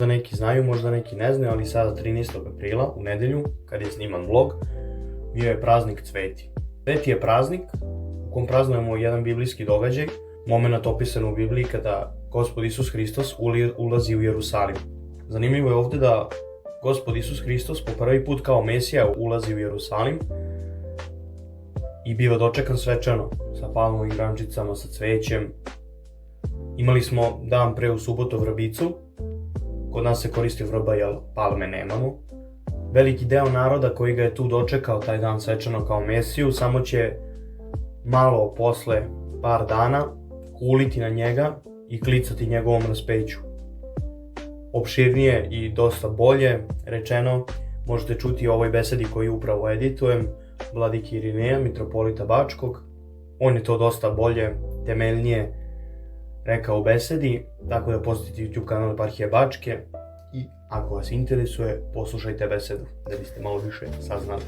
Možda neki znaju, možda neki ne znaju, ali sada 13. aprila, u nedelju, kad je sniman vlog, bio je praznik Cveti. Cveti je praznik u kom praznujemo jedan biblijski događaj, moment opisan u Bibliji kada Gospod Isus Hristos ulazi u Jerusalim. Zanimljivo je ovde da Gospod Isus Hristos po prvi put kao Mesija ulazi u Jerusalim i biva dočekan svečano, sa palmovim grančicama, sa cvećem. Imali smo dan pre u subotu vrbicu, kod nas se koristi vrba jer palme nemamo. Veliki deo naroda koji ga je tu dočekao taj dan svečano kao Mesiju, samo će malo posle par dana kuliti na njega i klicati njegovom raspeću. Opširnije i dosta bolje rečeno možete čuti u ovoj besedi koju upravo editujem vladike Irineja, mitropolita Bačkog. On je to dosta bolje, temeljnije rekao u besedi, tako da posetite YouTube kanal Eparhije Bačke i ako vas interesuje, poslušajte besedu da biste malo više saznali.